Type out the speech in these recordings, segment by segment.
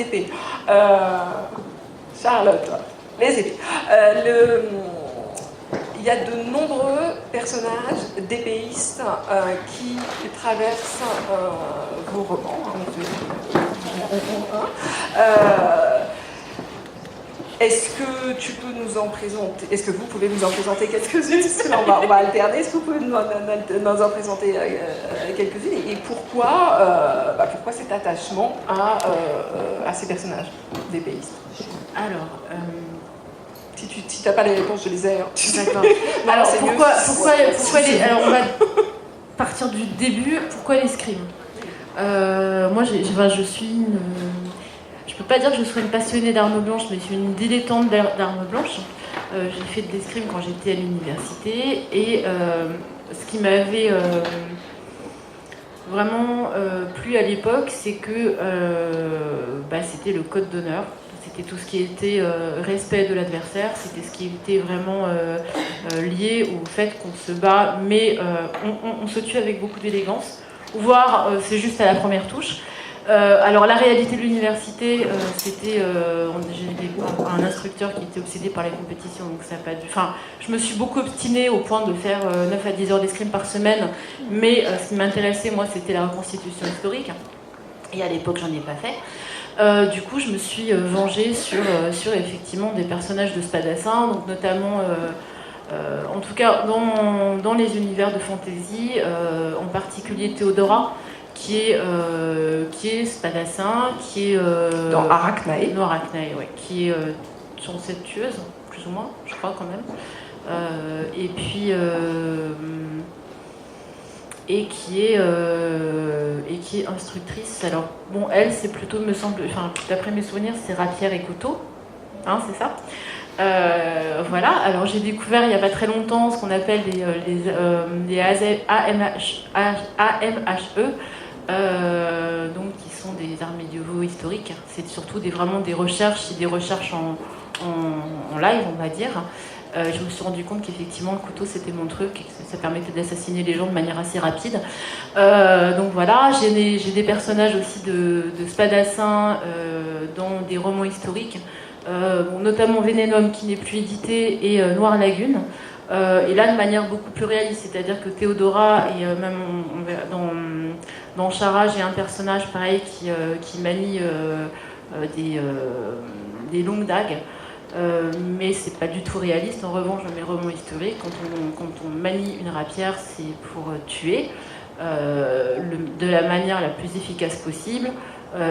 épées. Charlotte, les épées. Il y a de nombreux personnages d'épéistes qui traversent vos romans. Est-ce que tu peux nous en présenter? Est-ce que vous pouvez nous en présenter quelques-unes? On va alterner. Est-ce que vous pouvez nous en présenter quelques-unes? Et pourquoi cet attachement à ces personnages d'épéistes? Alors, si tu n'as pas les réponses, je les ai. D'accord. Alors, alors, on va partir du début. Pourquoi l'escrime? Moi, je suis une... Je peux pas dire que je sois une passionnée d'armes blanches, mais je suis une dilettante d'armes blanches. J'ai fait de l'escrime quand j'étais à l'université, et ce qui m'avait vraiment plu à l'époque, c'est que c'était le code d'honneur. C'était tout ce qui était respect de l'adversaire, c'était ce qui était vraiment lié au fait qu'on se bat, mais on se tue avec beaucoup d'élégance, voire c'est juste à la première touche. Alors la réalité de l'université, c'était j'ai un instructeur qui était obsédé par les compétitions, donc ça n'a pas dû... Enfin, je me suis beaucoup obstinée au point de faire 9 à 10 heures d'escrime par semaine, mais ce qui m'intéressait, moi, c'était la reconstitution historique, et à l'époque, j'en ai pas fait. Du coup, je me suis vengée sur effectivement des personnages de Spadassin, donc notamment... en tout cas, dans les univers de fantasy, en particulier Théodora, qui est Spadassin, qui est... dans Arachnae. Dans Arachnae, ouais, qui est sur cette tueuse, plus ou moins, je crois quand même. Et puis... et qui est instructrice. Alors, bon, elle, c'est plutôt, me semble... Enfin, d'après mes souvenirs, c'est rapière et couteau. Hein, c'est ça. Voilà, alors j'ai découvert il n'y a pas très longtemps ce qu'on appelle les AMHE, donc qui sont des arts médiévaux historiques. C'est surtout vraiment des recherches en live, on va dire. Je me suis rendu compte qu'effectivement le couteau c'était mon truc, et que ça permettait d'assassiner les gens de manière assez rapide. Donc voilà, j'ai des personnages aussi de Spadassin dans des romans historiques. Notamment Vénénum qui n'est plus édité, et Noire Lagune, et là de manière beaucoup plus réaliste, c'est-à-dire que Théodora, et même dans Chara, j'ai un personnage pareil qui manie des longues dagues, mais c'est pas du tout réaliste. En revanche, dans mes romans historiques, quand on manie une rapière, c'est pour tuer de la manière la plus efficace possible,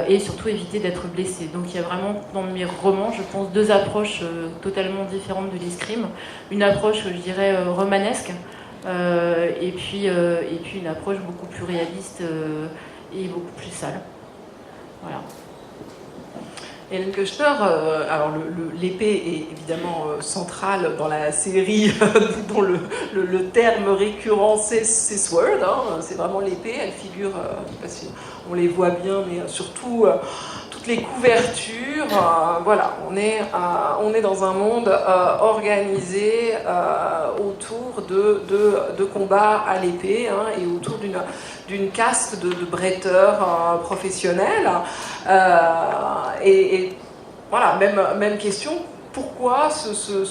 et surtout éviter d'être blessé. Donc il y a vraiment dans mes romans, je pense, deux approches totalement différentes de l'escrime. Une approche, je dirais, romanesque, et puis une approche beaucoup plus réaliste et beaucoup plus sale. Voilà. Hélène Keuchner, alors l'épée est évidemment centrale dans la série dont le terme récurrent c'est sword, hein, c'est vraiment l'épée, elle figure, je ne sais pas si on les voit bien, mais surtout toutes les couvertures, voilà, on est dans un monde organisé autour de combats à l'épée, hein, et autour d'une caste de bretteurs professionnels. Et voilà, même question, pourquoi ce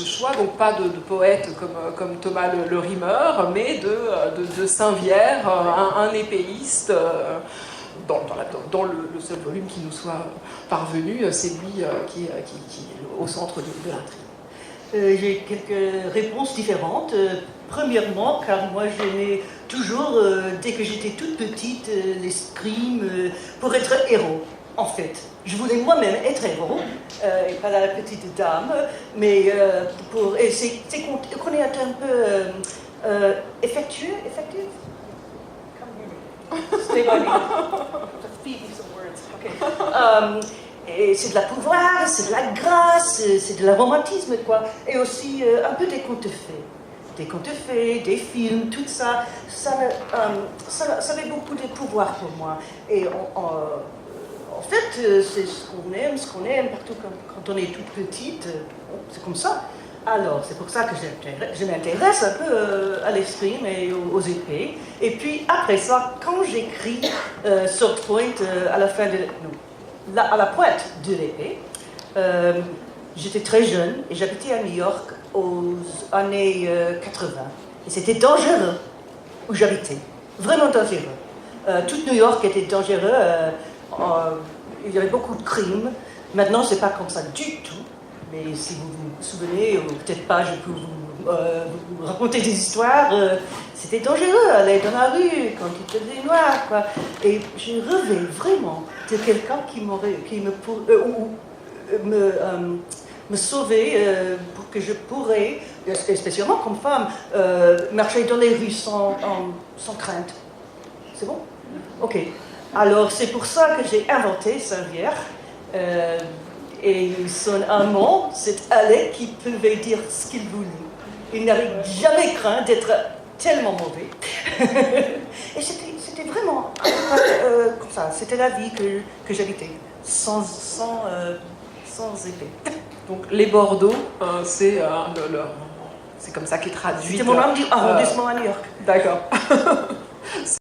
choix, donc pas de poète comme Thomas le Rimeur, mais de Saint-Vière, un épéiste, dans le seul volume qui nous soit parvenu, c'est lui qui est au centre de l'intrigue. J'ai quelques réponses différentes. Premièrement, car moi j'aimais toujours, dès que j'étais toute petite, l'escrime pour être héros, en fait. Je voulais moi-même être héros, et pas la petite dame, mais c'est qu'on est un peu effectueux. Stay by me. Feed me some words. Okay. Et c'est de la pouvoir, c'est de la grâce, c'est de la romantisme, quoi. Et aussi un peu des contes de fées. Des contes de fées, des films, tout ça. Ça avait beaucoup de pouvoir pour moi. Et en fait, c'est ce qu'on aime partout quand on est toute petite. C'est comme ça. Alors, c'est pour ça que je m'intéresse un peu à l'escrime et aux épées. Et puis, après ça, quand j'écris Sword Point à la fin de... Non. là, à la pointe de l'épée. J'étais très jeune et j'habitais à New York aux années 80. Et c'était dangereux où j'habitais, vraiment dangereux. Toute New York était dangereux, il y avait beaucoup de crimes. Maintenant, c'est pas comme ça du tout. Mais si vous vous souvenez, ou peut-être pas, je peux vous raconter des histoires. C'était dangereux, aller dans la rue quand il faisait noir, quoi. Et je rêvais vraiment de quelqu'un qui me sauver pour que je pourrais, spécialement comme femme, marcher dans les rues sans crainte. C'est bon? Ok. Alors c'est pour ça que j'ai inventé Saint-Vière. Et son amant, c'est Alec qui pouvait dire ce qu'il voulait. Il n'avait jamais craint d'être tellement mauvais. Et c'était vraiment comme ça. C'était la vie que j'habitais, sans épée. Donc les Bordeaux, c'est comme ça qu'est traduit. C'était mon arrondissement à New York. D'accord.